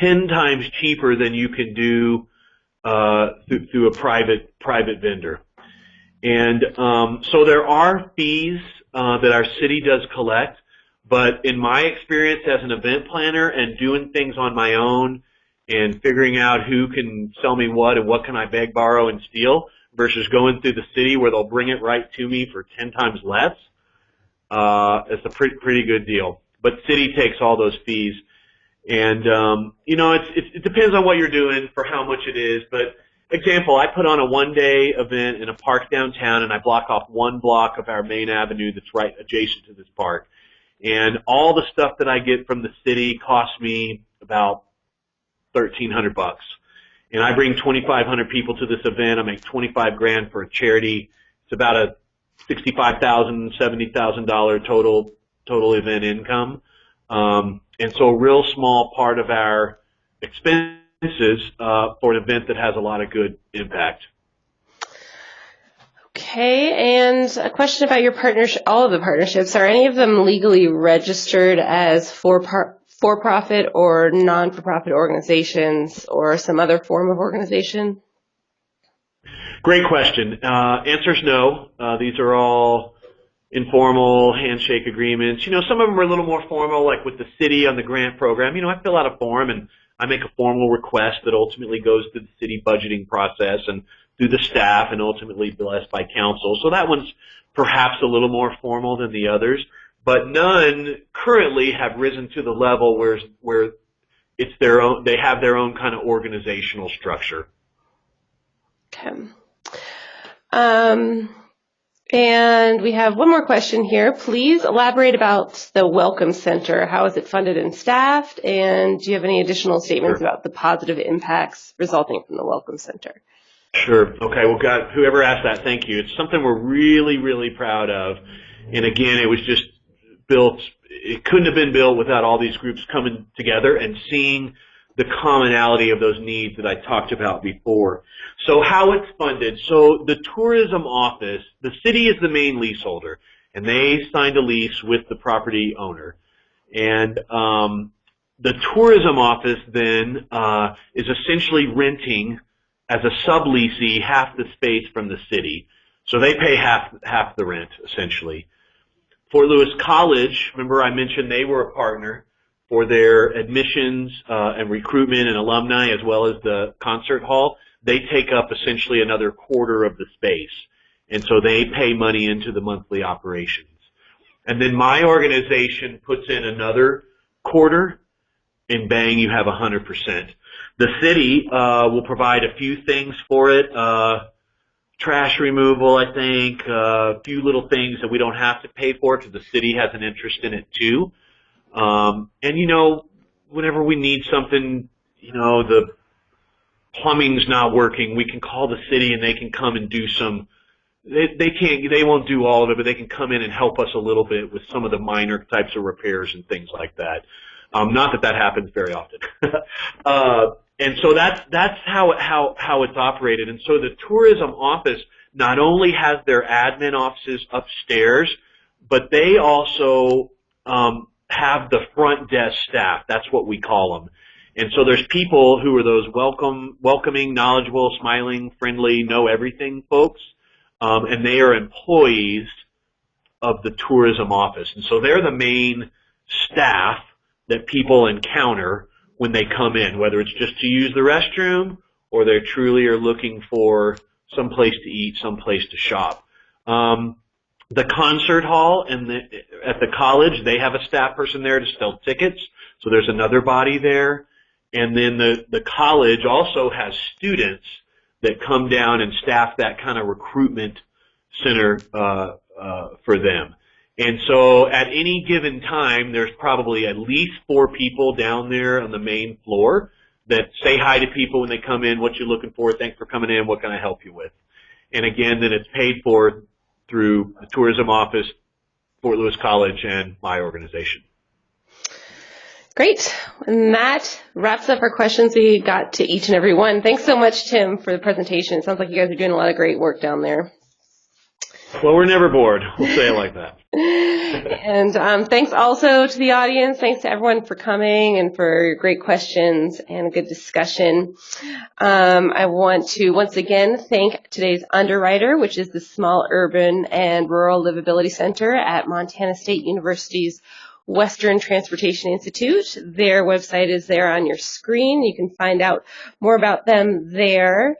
10 times cheaper than you can do through a private vendor. And so there are fees that our city does collect. But in my experience as an event planner and doing things on my own and figuring out who can sell me what and what can I beg, borrow, and steal versus going through the city where they'll bring it right to me for 10 times less, it's a pretty good deal. But city takes all those fees. And, you know, it depends on what you're doing for how much it is. But, example, I put on a one-day event in a park downtown, and I block off 1 block of our main avenue that's right adjacent to this park. And all the stuff that I get from the city costs me about $1,300. And I bring 2,500 people to this event. I make $25,000 for a charity. It's about a $65,000, $70,000 total event income. And so a real small part of our expenses for an event that has a lot of good impact. Okay, and a question about your partnership, all of the partnerships. Are any of them legally registered as for-profit or non-for-profit organizations or some other form of organization? Great question. Answer is no. These are all informal handshake agreements. You know, some of them are a little more formal, like with the city on the grant program. You know, I fill out a form and I make a formal request that ultimately goes through the city budgeting process and through the staff and ultimately blessed by council. So that one's perhaps a little more formal than the others, but none currently have risen to the level where it's their own, they have their own kind of organizational structure. Okay. And we have one more question here. Please elaborate about the Welcome Center. How is it funded and staffed? And do you have any additional statements about the positive impacts resulting from the Welcome Center? Sure. Okay. Well, God, whoever asked that, thank you. It's something we're really, really proud of. And again, it was just built, it couldn't have been built without all these groups coming together and seeing the commonality of those needs that I talked about before. So how it's funded. So the tourism office, the city is the main leaseholder, and they signed a lease with the property owner. And The tourism office then is essentially renting as a subleasee half the space from the city. So they pay half the rent, essentially. Fort Lewis College, remember I mentioned they were a partner for their admissions and recruitment and alumni, as well as the concert hall. They take up essentially another quarter of the space. And so they pay money into the monthly operations. And then my organization puts in another quarter, and bang, you have 100%. The city will provide a few things for it, trash removal, I think, a few little things that we don't have to pay for because the city has an interest in it too. And, you know, whenever we need something, you know, the plumbing's not working, we can call the city and they can come and do some. They won't do all of it, but they can come in and help us a little bit with some of the minor types of repairs and things like that. Not that happens very often. And so that's how it's operated. And so the tourism office not only has their admin offices upstairs, but they also have the front desk staff. That's what we call them. And so there's people who are those welcoming, knowledgeable, smiling, friendly, know everything folks. And they are employees of the tourism office. And so they're the main staff that people encounter when they come in, whether it's just to use the restroom or they truly are looking for some place to eat, some place to shop. The concert hall and at the college, they have a staff person there to sell tickets. So there's another body there. And then the college also has students that come down and staff that kind of recruitment center for them. And so at any given time, there's probably at least 4 people down there on the main floor that say hi to people when they come in, what you're looking for, thanks for coming in, what can I help you with? And again, then it's paid for through the tourism office, Fort Lewis College, and my organization. Great. And that wraps up our questions we got to each and every one. Thanks so much, Tim, for the presentation. It sounds like you guys are doing a lot of great work down there. Well, we're never bored. We'll say it like that. And thanks also to the audience. Thanks to everyone for coming and for your great questions and a good discussion. I want to once again thank today's underwriter, which is the Small Urban and Rural Livability Center at Montana State University's Western Transportation Institute. Their website is there on your screen. You can find out more about them there.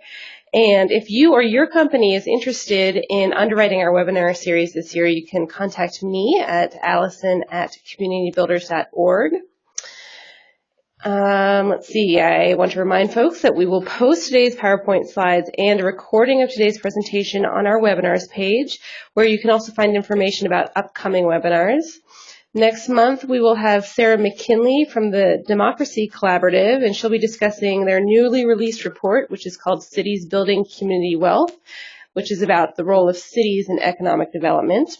And if you or your company is interested in underwriting our webinar series this year, you can contact me at allison@communitybuilders.org. Let's see, I want to remind folks that we will post today's PowerPoint slides and a recording of today's presentation on our webinars page, where you can also find information about upcoming webinars. Next month, we will have Sarah McKinley from the Democracy Collaborative, and she'll be discussing their newly released report, which is called Cities Building Community Wealth, which is about the role of cities in economic development.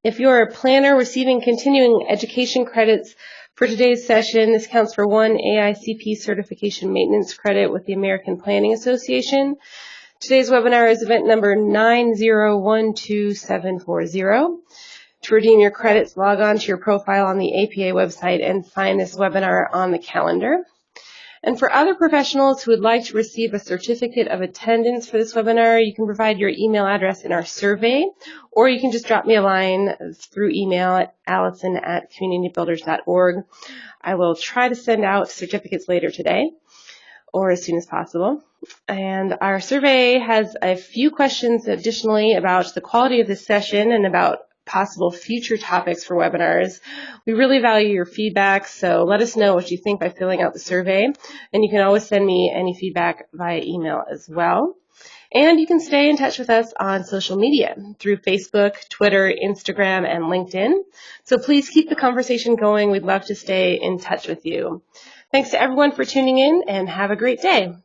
If you're a planner receiving continuing education credits for today's session, this counts for 1 AICP certification maintenance credit with the American Planning Association. Today's webinar is event number 9012740. To redeem your credits, log on to your profile on the APA website and find this webinar on the calendar. And for other professionals who would like to receive a certificate of attendance for this webinar, you can provide your email address in our survey, or you can just drop me a line through email at allison@communitybuilders.org. I will try to send out certificates later today or as soon as possible. And our survey has a few questions additionally about the quality of this session and about possible future topics for webinars. We really value your feedback, so let us know what you think by filling out the survey. And you can always send me any feedback via email as well. And you can stay in touch with us on social media through Facebook, Twitter, Instagram, and LinkedIn. So please keep the conversation going. We'd love to stay in touch with you. Thanks to everyone for tuning in, and have a great day.